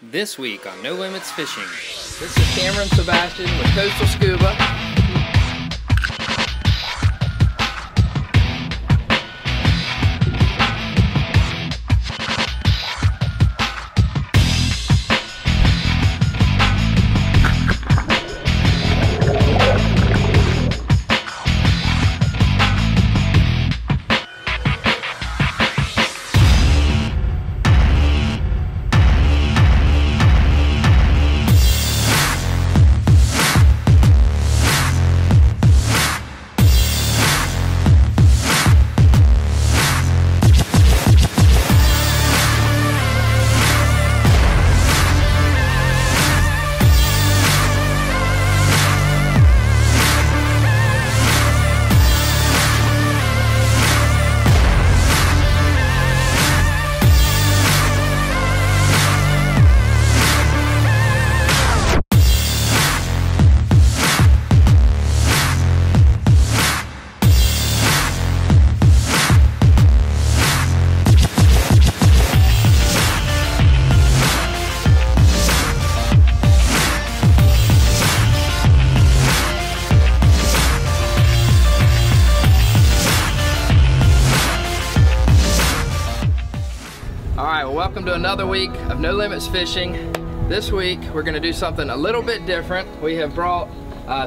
This week on No Limits Fishing. This is Cameron Sebastian with Coastal Scuba. Welcome to another week of No Limits Fishing. This week we're going to do something a little bit different. We have brought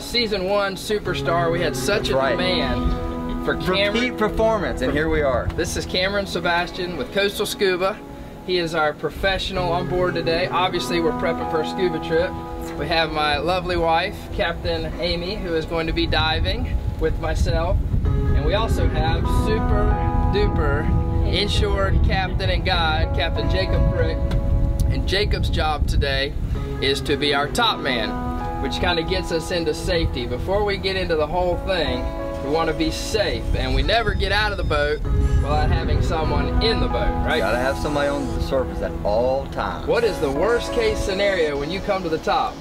season 1 superstar. We had such a demand for Cameron. Repeat performance, and here we are. This is Cameron Sebastian with Coastal Scuba. He is our professional on board today. Obviously we're prepping for a scuba trip. We have my lovely wife, Captain Amy, who is going to be diving with myself. And we also have super duper insured captain and guide, Captain Jacob Frick. And Jacob's job today is to be our top man, which kind of gets us into safety. Before we get into the whole thing, we want to be safe, and we never get out of the boat without having someone in the boat, right? Gotta have somebody on the surface at all times. What is the worst case scenario when you come to the top?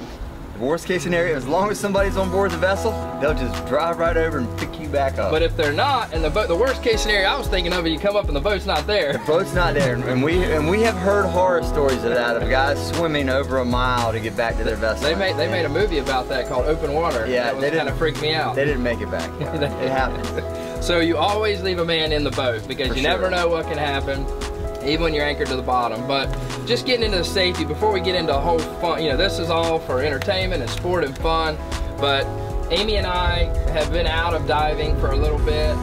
The worst case scenario, as long as somebody's on board the vessel, they'll just drive right over and pick you back up. But if they're not, and the worst case scenario I was thinking of, you come up and the boat's not there. The boat's not there, and we have heard horror stories of that, of guys swimming over a mile to get back to their vessel. They made a movie about that called Open Water. Yeah, that kind of freaked me out. They didn't make it back. It happened. So you always leave a man in the boat because you never know what can happen, even when you're anchored to the bottom. But just getting into the safety, before we get into the whole fun, you know, this is all for entertainment and sport and fun, but Amy and I have been out of diving for a little bit.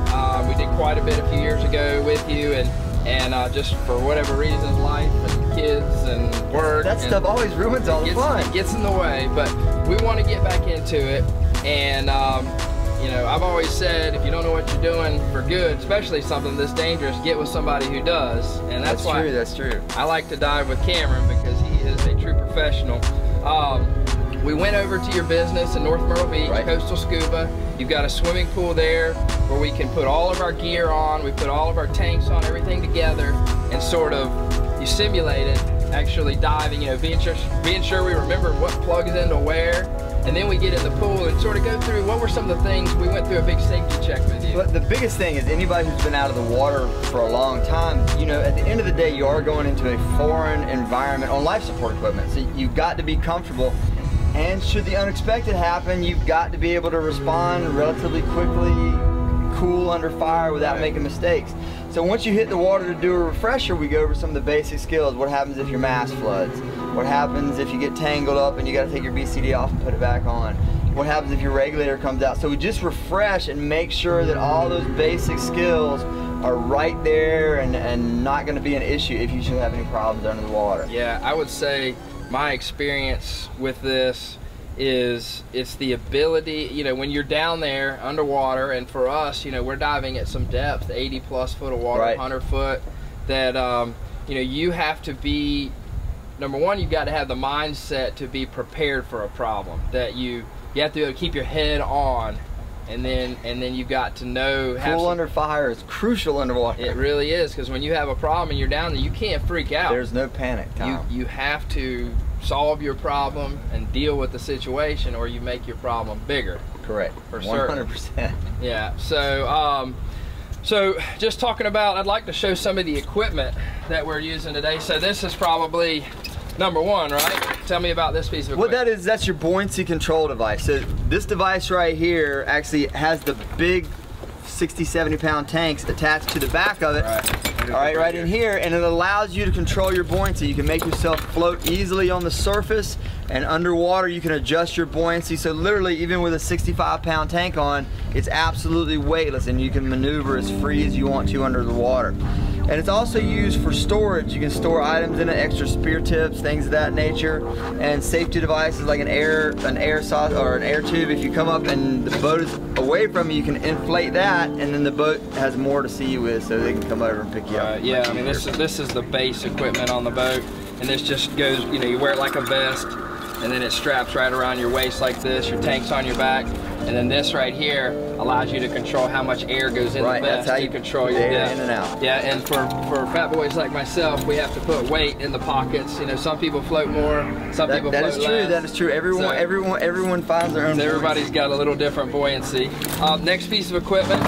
We did quite a bit a few years ago with you, and just for whatever reasons, life and kids and work. That stuff always ruins all the fun. It gets in the way, but we want to get back into it. And you know, I've always said, if you don't know what you're doing for good, especially something this dangerous, get with somebody who does. And that's why that's true. I like to dive with Cameron, because he is a true professional. We went over to your business in North Myrtle Beach, Coastal Scuba. You've got a swimming pool there where we can put all of our gear on, we put all of our tanks on, everything together, and sort of, you simulate it, actually diving, you know, being sure we remember what plugs into where. And then we get in the pool and sort of go through what were some of the things. We went through a big safety check with you. But the biggest thing is, anybody who's been out of the water for a long time, you know, at the end of the day, you are going into a foreign environment on life support equipment. So you've got to be comfortable. And should the unexpected happen, you've got to be able to respond relatively quickly, cool under fire without making mistakes. So once you hit the water to do a refresher, we go over some of the basic skills. What happens if your mast floods? What happens if you get tangled up and you got to take your BCD off and put it back on? What happens if your regulator comes out? So we just refresh and make sure that all those basic skills are right there and not going to be an issue if you should have any problems under the water. Yeah, I would say my experience with this is it's the ability, you know, when you're down there underwater, and for us, you know, we're diving at some depth, 80+ foot of water, 100 foot, that you know, you have to be, number one, you've got to have the mindset to be prepared for a problem, that you have to keep your head on, and then you've got to know. Cool under fire is crucial underwater. It really is, because when you have a problem and you're down there, you can't freak out. There's no panic time. You have to solve your problem and deal with the situation, or you make your problem bigger. Correct. For 100%. Yeah. So just talking about, I'd like to show some of the equipment that we're using today. So this is probably number one, right? Tell me about this piece of equipment. What that is, that's your buoyancy control device. So this device right here actually has the big 60, 70 pound tanks attached to the back of it. Right in here, and it allows you to control your buoyancy. You can make yourself float easily on the surface, and underwater you can adjust your buoyancy. So literally, even with a 65 pound tank on, it's absolutely weightless, and you can maneuver as free as you want to under the water. And it's also used for storage. You can store items in it, extra spear tips, things of that nature, and safety devices like an air sauce or an air tube. If you come up and the boat is away from you, you can inflate that, and then the boat has more to see you with, so they can come over and pick you up. Yeah, I mean this is the base equipment on the boat, and this just goes. You know, you wear it like a vest, and then it straps right around your waist like this. Your tank's on your back. And then this right here allows you to control how much air goes in the vest. That's how you control your air in and out. Yeah, and for fat boys like myself, we have to put weight in the pockets. You know, some people float more, some people float less. That is true. That is true. Everyone finds their own. So everybody's got a little different buoyancy. Next piece of equipment.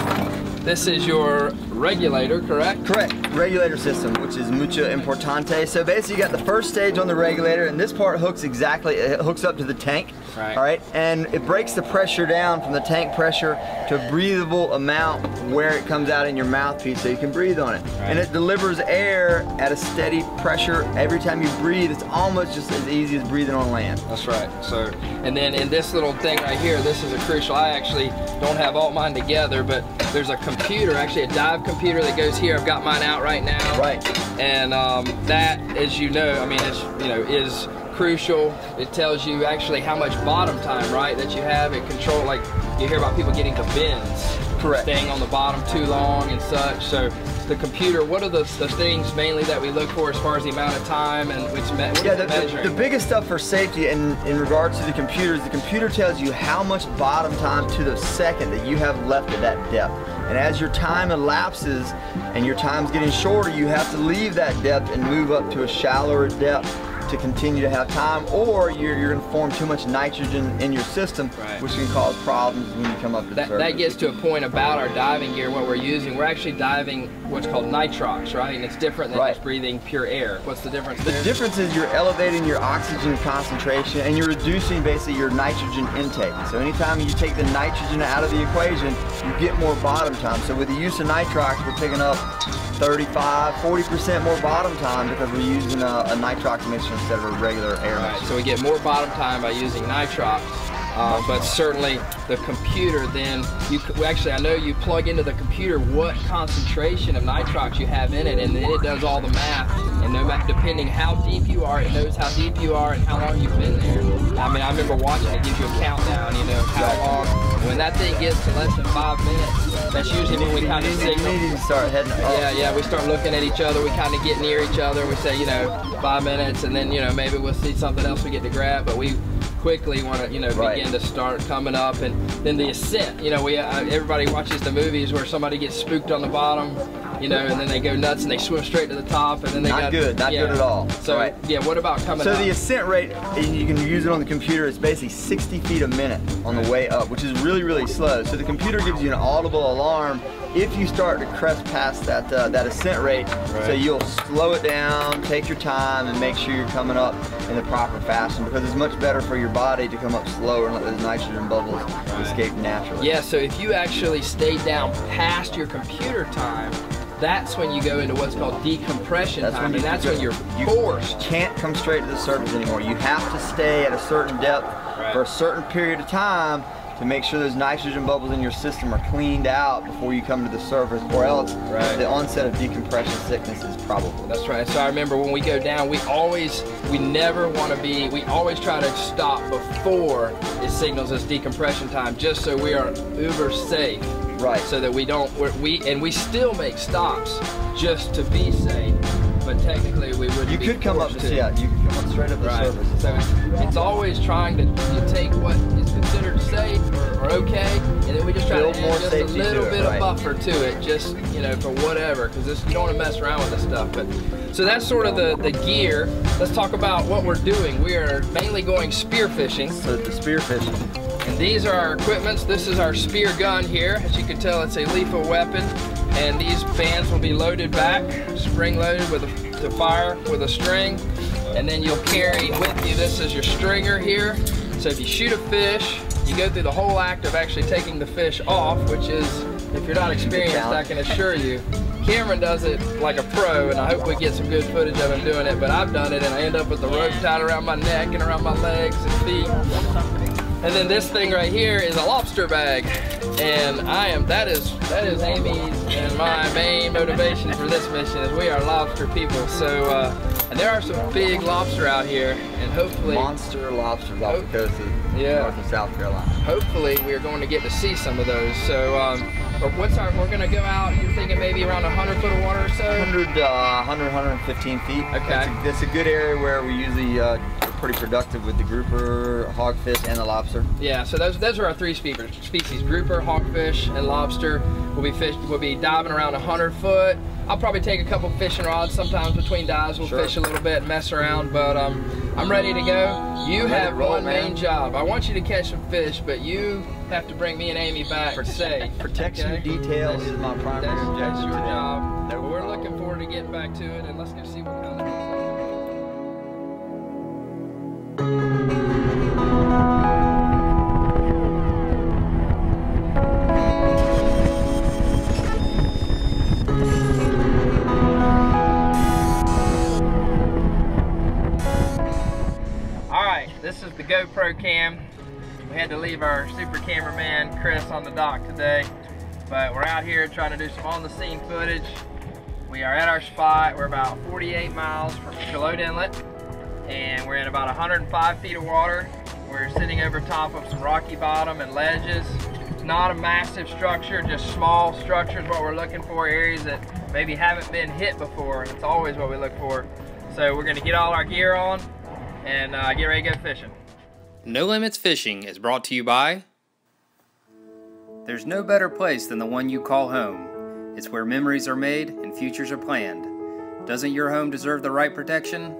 This is your regulator, correct? Correct. Regulator system, which is mucho importante. So basically, you got the first stage on the regulator, and this part hooks up to the tank. Right. All right, and it breaks the pressure down from the tank pressure to a breathable amount where it comes out in your mouthpiece, so you can breathe on it. Right. And it delivers air at a steady pressure every time you breathe. It's almost just as easy as breathing on land. That's right. So, and then in this little thing right here, this is a crucial. I actually don't have all mine together, but there's a computer, actually a dive computer that goes here. I've got mine out right now. Right. And that, as you know, I mean, is crucial. It tells you actually how much bottom time, right, that you have. It control, like you hear about people getting to bends. Correct. Staying on the bottom too long and such. So the computer, what are the things mainly that we look for as far as the amount of time and which measuring? The biggest stuff for safety in regards to the computer tells you how much bottom time to the second that you have left at that depth. And as your time elapses and your time's getting shorter, you have to leave that depth and move up to a shallower depth to continue to have time, or you're going to form too much nitrogen in your system, which can cause problems when you come up to the surface. That gets to a point about our diving gear, what we're using. We're actually diving what's called nitrox, right? And it's different than just breathing pure air. What's the difference there? The difference is you're elevating your oxygen concentration and you're reducing basically your nitrogen intake. So anytime you take the nitrogen out of the equation, you get more bottom time. So with the use of nitrox, we're picking up 35, 40% more bottom time because we're using a nitrox mixture instead of a regular air mixture. So we get more bottom time by using nitrox. But certainly the computer then, actually I know you plug into the computer what concentration of nitrox you have in it, and then it does all the math, and no matter, depending how deep you are, it knows how deep you are and how long you've been there. I mean, I remember watching it, gives you a countdown, you know, how long. When that thing gets to less than 5 minutes, that's usually when we kind of signal. We need to start heading up. Yeah, we start looking at each other, we kind of get near each other, we say, you know, 5 minutes, and then, you know, maybe we'll see something else we get to grab, but we quickly want to, you know, begin to start coming up. And then the ascent, you know, everybody watches the movies where somebody gets spooked on the bottom, you know, and then they go nuts and they swim straight to the top, and then they not good at all. So yeah, what about coming up? So the ascent rate, you can use it on the computer, it's basically 60 feet a minute on the way up, which is really, really slow. So the computer gives you an audible alarm if you start to crest past that ascent rate. So you'll slow it down, take your time, and make sure you're coming up in the proper fashion, because it's much better for your body to come up slower and let those nitrogen bubbles escape naturally. Yeah, so if you actually stay down past your computer time, that's when you go into what's called decompression time, and that's when you're forced. You can't come straight to the surface anymore. You have to stay at a certain depth for a certain period of time to make sure those nitrogen bubbles in your system are cleaned out before you come to the surface, or else the onset of decompression sickness is probable. That's right. So I remember when we go down, we never want to be, we always try to stop before it signals us decompression time, just so we are uber safe. Right. So that we don't, we still make stops just to be safe, but technically we wouldn't. You could come up to, you could come up straight up the surface. So it's always trying to take what is considered safe or okay, and then we just try to add just a little bit of buffer to it, just, you know, for whatever, because you don't want to mess around with this stuff. But so that's sort of the gear. Let's talk about what we're doing. We are mainly going spear fishing. So the spear fishing. And these are our equipments. This is our spear gun here. As you can tell, it's a lethal weapon. And these fans will be loaded back, spring loaded to fire with a string. and then you'll carry with you, this is your stringer here. So if you shoot a fish, you go through the whole act of actually taking the fish off, which is, if you're not experienced, I can assure you, Cameron does it like a pro, and I hope we get some good footage of him doing it, but I've done it and I end up with the rope tied around my neck and around my legs and feet. And then this thing right here is a lobster bag, and that is Amy's and my main motivation for this mission is we are lobster people. So and there are some big lobster out here, and hopefully monster lobsters off the coast of North and South Carolina. Hopefully we're going to get to see some of those. So we're going to go out, you're thinking maybe around 100 foot of water or so? 115 feet. Okay. It's a good area where we usually are pretty productive with the grouper, hogfish, and the lobster. Yeah, so those are our three species, grouper, hogfish, and lobster. We'll be diving around 100 foot. I'll probably take a couple fishing rods. Sometimes between dives we'll fish a little bit and mess around, but I'm ready to go. You have one main job. I want you to catch some fish, but you have to bring me and Amy back safe. Protection of details is my primary objective. That's your job. But we're looking forward to getting back to it, and let's go see what kind of fish. This is the GoPro cam. We had to leave our super cameraman Chris on the dock today, but we're out here trying to do some on-the-scene footage. We are at our spot. We're about 48 miles from Shallotte Inlet, and we're in about 105 feet of water. We're sitting over top of some rocky bottom and ledges. Not a massive structure, just small structures. What we're looking for, areas that maybe haven't been hit before. That's always what we look for. So we're gonna get all our gear on and get ready to go fishing. No Limits Fishing is brought to you by... There's no better place than the one you call home. It's where memories are made and futures are planned. Doesn't your home deserve the right protection?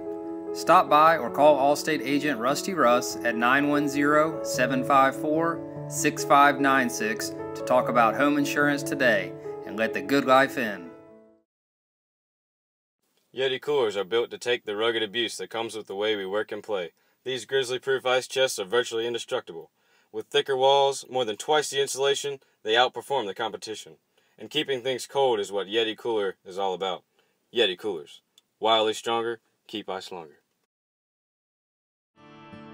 Stop by or call Allstate agent Rusty Russ at 910-754-6596 to talk about home insurance today and let the good life in. Yeti coolers are built to take the rugged abuse that comes with the way we work and play. These grizzly-proof ice chests are virtually indestructible. With thicker walls, more than twice the insulation, they outperform the competition. And keeping things cold is what Yeti Cooler is all about. Yeti Coolers. Wildly stronger, keep ice longer.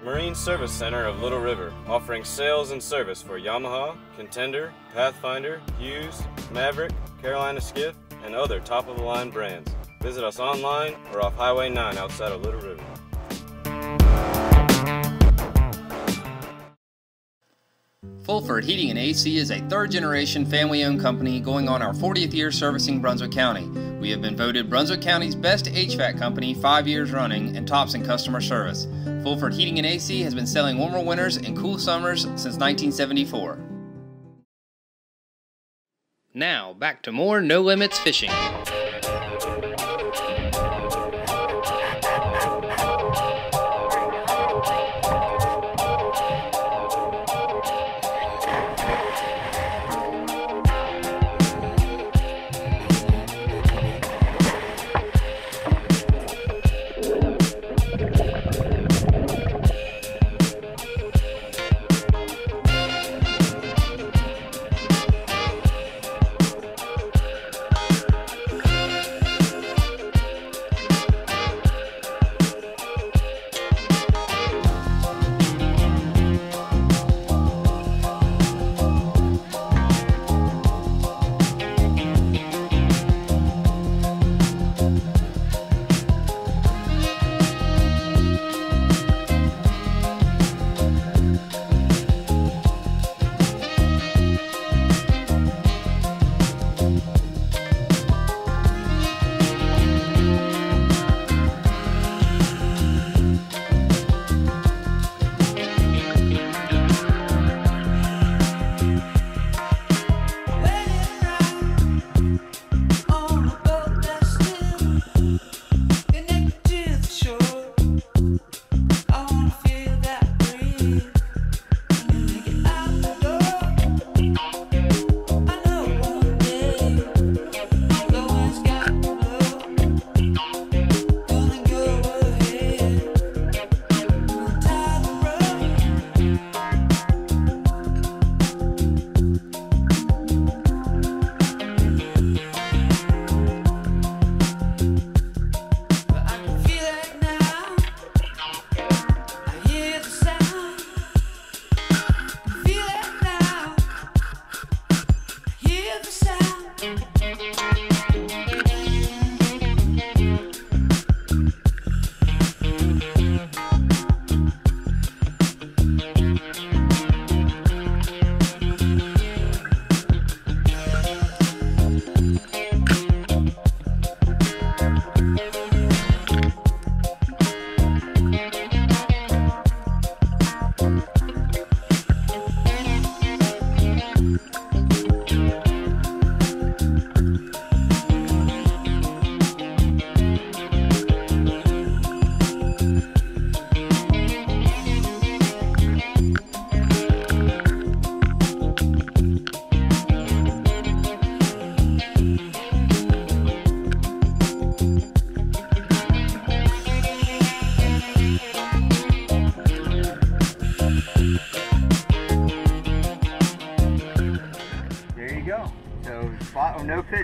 Marine Service Center of Little River, offering sales and service for Yamaha, Contender, Pathfinder, Hughes, Maverick, Carolina Skiff, and other top-of-the-line brands. Visit us online or off Highway 9 outside of Little River. Fulford Heating and AC is a third-generation family-owned company going on our 40th year servicing Brunswick County. We have been voted Brunswick County's best HVAC company 5 years running and tops in customer service. Fulford Heating and AC has been selling warmer winters and cool summers since 1974. Now, back to more No Limits Fishing.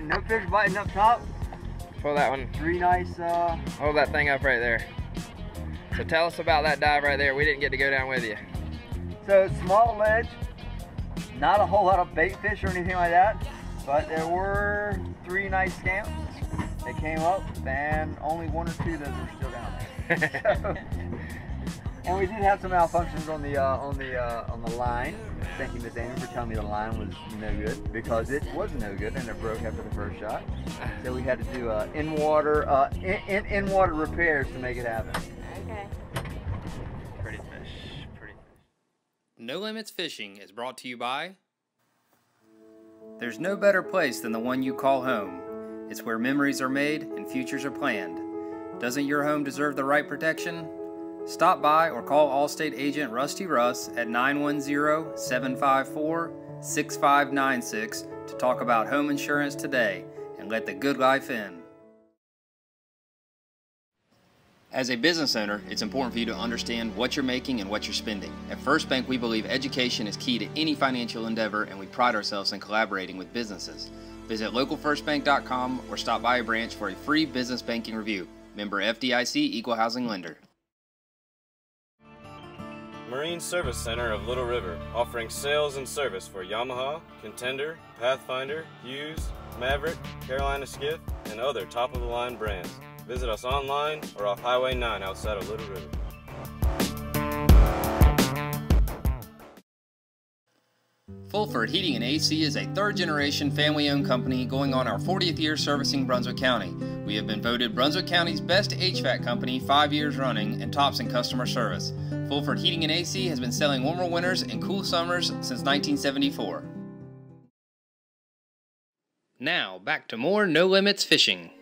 no fish biting up top. Pull that one. 3 nice. Hold that thing up right there. So tell us about that dive right there. We didn't get to go down with you. So small ledge, not a whole lot of bait fish or anything like that, but there were 3 nice scamps. They came up, and only 1 or 2 of those are still down there. And we did have some malfunctions on the line. Thank you, Miss Amy, for telling me the line was no good, because it was no good and it broke after the first shot. So we had to do in-water repairs to make it happen. Okay. Pretty fish, pretty fish. No Limits Fishing is brought to you by... There's no better place than the one you call home. It's where memories are made and futures are planned. Doesn't your home deserve the right protection? Stop by or call Allstate agent Rusty Russ at 910-754-6596 to talk about home insurance today and let the good life in. As a business owner, it's important for you to understand what you're making and what you're spending. At First Bank, we believe education is key to any financial endeavor, and we pride ourselves in collaborating with businesses. Visit localfirstbank.com or stop by a branch for a free business banking review. Member FDIC, Equal Housing Lender. Marine Service Center of Little River, offering sales and service for Yamaha, Contender, Pathfinder, Hughes, Maverick, Carolina Skiff, and other top-of-the-line brands. Visit us online or off Highway 9 outside of Little River. Fulford Heating and AC is a third-generation family-owned company going on our 40th year servicing Brunswick County. We have been voted Brunswick County's best HVAC company 5 years running and tops in customer service. Fulford Heating and AC has been selling warmer winters and cool summers since 1974. Now, back to more No Limits Fishing.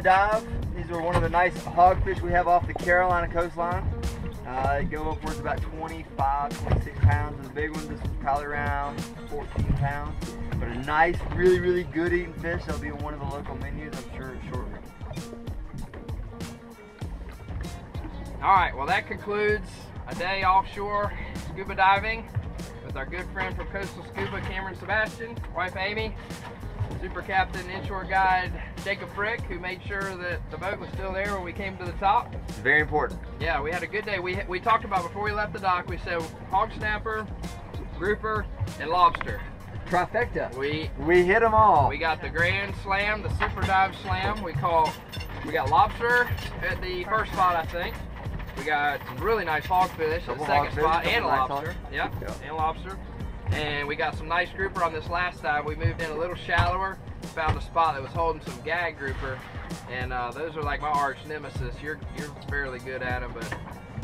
Bad Dive. These are one of the nice hogfish we have off the Carolina coastline. They go upwards about 25, 26 pounds. The big ones, this one's probably around 14 pounds. But a nice, really, really good eating fish. They'll be on one of the local menus, I'm sure, shortly. All right, well that concludes a day offshore scuba diving with our good friend from Coastal Scuba, Cameron Sebastian, wife Amy, super captain, inshore guide Jacob Frick, who made sure that the boat was still there when we came to the top. It's very important. Yeah, we had a good day. We talked about before we left the dock, we said hog snapper, grouper, and lobster. Trifecta. We hit them all. We got the Grand Slam, the Super Dive Slam. We got lobster at the first spot, I think. We got some really nice hogfish at the second spot, and a lobster. Yep, and lobster. And we got some nice grouper on this last dive. We moved in a little shallower, found a spot that was holding some gag grouper, and those are like my arch nemesis. You're fairly good at them, but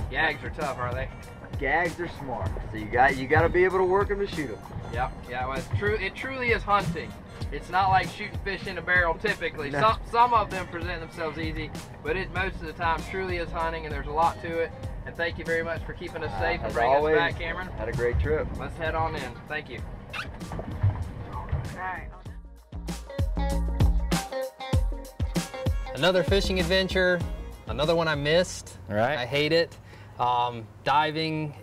gags are tough, are they? Gags are smart, so you got to be able to work them to shoot them. Yep, yeah. Well, it truly is hunting. It's not like shooting fish in a barrel typically. No. Some of them present themselves easy, but it most of the time truly is hunting, and there's a lot to it. And thank you very much for keeping us safe and bringing us back, Cameron. Had a great trip. Let's head on in. Thank you. Another fishing adventure, another one I missed. Right. I hate it. Diving,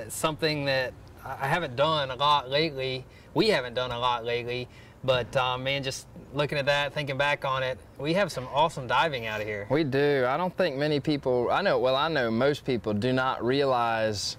something that I haven't done a lot lately. We haven't done a lot lately, but man, just looking at that, thinking back on it, we have some awesome diving out of here. We do. I don't think many people, I know most people do not realize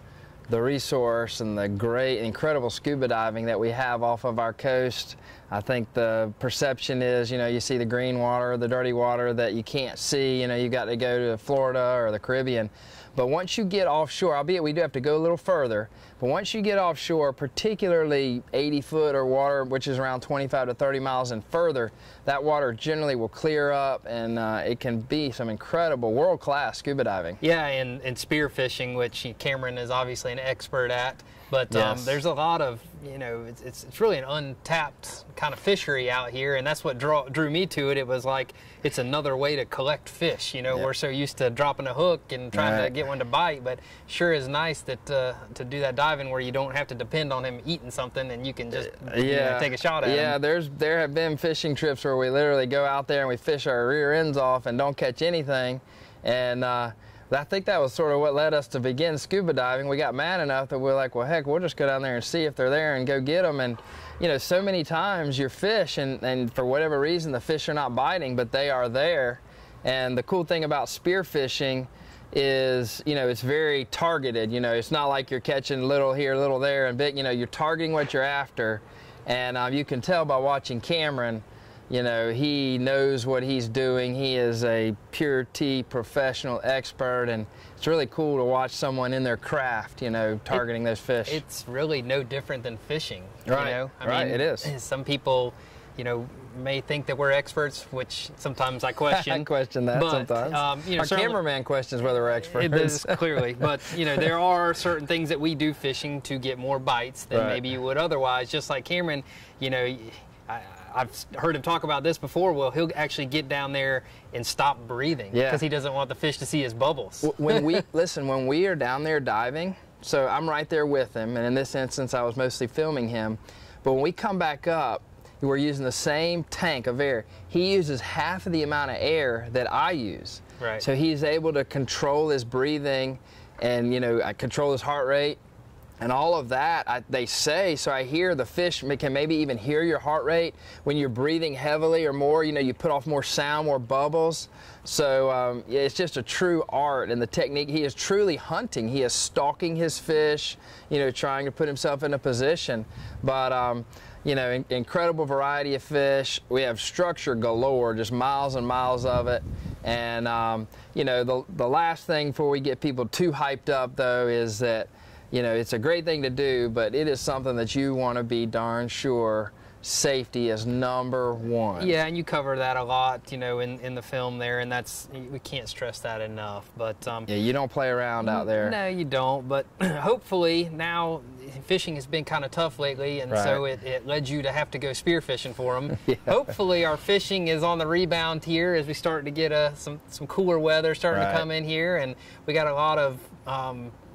the resource and the great, incredible scuba diving that we have off of our coast. I think the perception is, you see the green water, the dirty water that you can't see, you got to go to Florida or the Caribbean. But once you get offshore, albeit we do have to go a little further, but once you get offshore, particularly 80-foot or water, which is around 25 to 30 miles and further, that water generally will clear up, and it can be some incredible world-class scuba diving. Yeah, and spear fishing, which Cameron is obviously an expert at. But yes. There's a lot of, it's really an untapped kind of fishery out here, and that's what drew me to it. It was like, it's another way to collect fish. Yeah. We're so used to dropping a hook and trying to get one to bite, but sure is nice that to do that diving where you don't have to depend on him eating something and you can just take a shot at him. Yeah, there have been fishing trips where we literally go out there and we fish our rear ends off and don't catch anything, and I think that was sort of what led us to begin scuba diving. We got mad enough that we're like, well, heck, we'll just go down there and see if they're there and go get them. And, so many times you fish and for whatever reason, the fish are not biting, but they are there. And the cool thing about spear fishing is, it's very targeted. It's not like you're catching little here, little there, and big. You're targeting what you're after. And you can tell by watching Cameron, he knows what he's doing. He is a pure T professional expert, and it's really cool to watch someone in their craft, targeting those fish. It's really no different than fishing, right. I mean, it is. Some people, may think that we're experts, which sometimes I question. I question that sometimes. Our cameraman questions whether we're experts. It is clearly, but there are certain things that we do fishing to get more bites than maybe you would otherwise. Just like Cameron, I've heard him talk about this before. Well, he'll actually get down there and stop breathing because he doesn't want the fish to see his bubbles. When we are down there diving, so I'm right there with him, and in this instance, I was mostly filming him. But when we come back up, we're using the same tank of air. He uses half of the amount of air that I use. Right. So he's able to control his breathing and, control his heart rate. And all of that, they say, so I hear the fish can maybe even hear your heart rate when you're breathing heavily or more, you put off more sound, more bubbles. So it's just a true art, and the technique, he is truly hunting. He is stalking his fish, trying to put himself in a position. But, incredible variety of fish. We have structure galore, just miles and miles of it. And, the last thing before we get people too hyped up, though, is that, it's a great thing to do, but it is something that you want to be darn sure safety is #1. Yeah, and you cover that a lot, you know, in the film there, and we can't stress that enough. But yeah, you don't play around out there. No, you don't. But hopefully now fishing has been kind of tough lately, and so it led you to have to go spear fishing for them. Yeah. Hopefully our fishing is on the rebound here as we start to get some cooler weather starting to come in here, and we got a lot of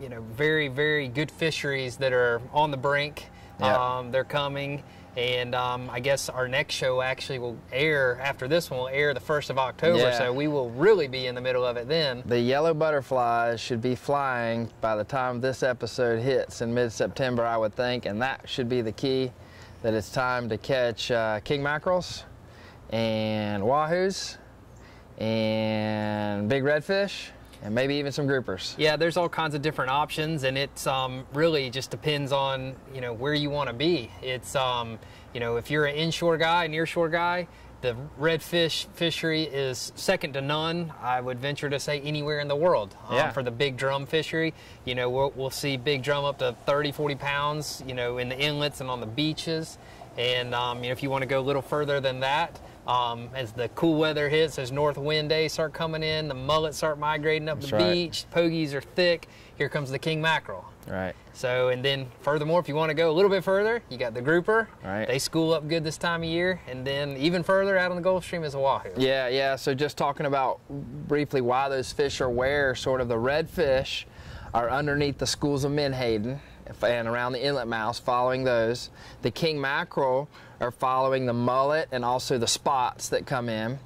you know, very, very good fisheries that are on the brink. Yep. They're coming. And I guess our next show actually will air, after this one, will air the 1st of October, so we will really be in the middle of it then. The yellow butterflies should be flying by the time this episode hits in mid-September, I would think, and that should be the key, that it's time to catch king mackerels and wahoos and big redfish. And maybe even some groupers. Yeah, there's all kinds of different options, and it's really just depends on, you know, where you want to be. It's you know, if you're an inshore guy, nearshore guy, the redfish fishery is second to none. I would venture to say anywhere in the world. For the big drum fishery, you know, we'll see big drum up to 30, 40 pounds, you know, in the inlets and on the beaches. And you know, if you want to go a little further than that, as the cool weather hits, as north wind days start coming in, the mullets start migrating up the beach, pogies are thick, here comes the king mackerel. Right. So, and then furthermore, if you want to go a little bit further, you got the grouper. Right. They school up good this time of year. And then even further out on the Gulf Stream is a wahoo. Yeah, yeah. So just talking about briefly why those fish are where, sort of the redfish are underneath the schools of menhaden and around the inlet mouths, following those. The king mackerel are following the mullet and also the spots that come in.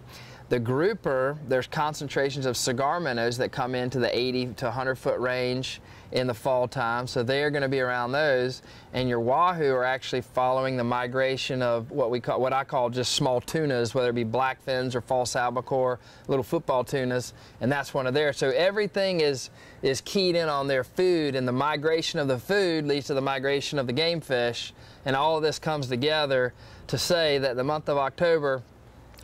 The grouper, there's concentrations of cigar minnows that come into the 80 to 100 foot range in the fall time, so they're going to be around those. And your wahoo are actually following the migration of what I call just small tunas, whether it be blackfins or false albacore, little football tunas, and that's one of theirs. So everything is keyed in on their food, and the migration of the food leads to the migration of the game fish, and all of this comes together to say that the month of October,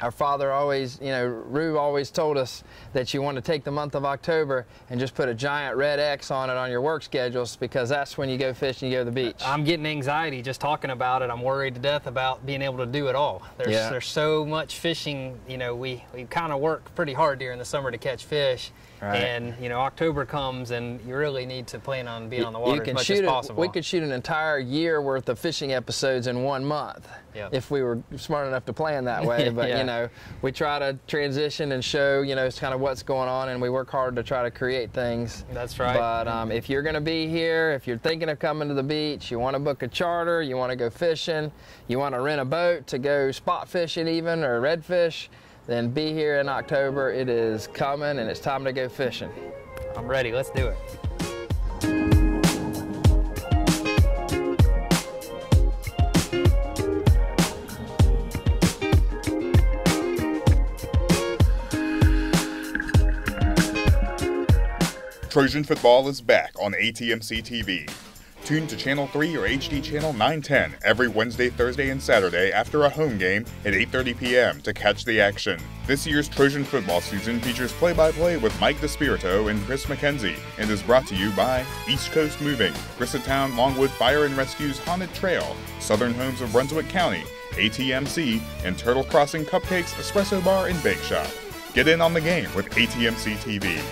our father always, you know, Rue always told us that you want to take the month of October and just put a giant red X on it on your work schedules, because that's when you go fishing, you go to the beach. I'm getting anxiety just talking about it. I'm worried to death about being able to do it all. There's so much fishing, you know, we kind of work pretty hard during the summer to catch fish. Right. And, you know, October comes and you really need to plan on being on the water as much as possible. We could shoot an entire year worth of fishing episodes in 1 month if we were smart enough to plan that way. But, you know, we try to transition and show, you know, kind of what's going on, and we work hard to try to create things. That's right. But if you're going to be here, if you're thinking of coming to the beach, you want to book a charter, you want to go fishing, you want to rent a boat to go spot fishing even, or redfish, then be here in October. It is coming, and it's time to go fishing. I'm ready. Let's do it. Trojan Football is back on ATMC TV. Tune to Channel 3 or HD Channel 910 every Wednesday, Thursday, and Saturday after a home game at 8:30 p.m. to catch the action. This year's Trojan football season features play-by-play with Mike DeSpirito and Chris McKenzie, and is brought to you by East Coast Moving, Grissettown Longwood Fire and Rescue's Haunted Trail, Southern Homes of Brunswick County, ATMC, and Turtle Crossing Cupcakes Espresso Bar and Bake Shop. Get in on the game with ATMC TV.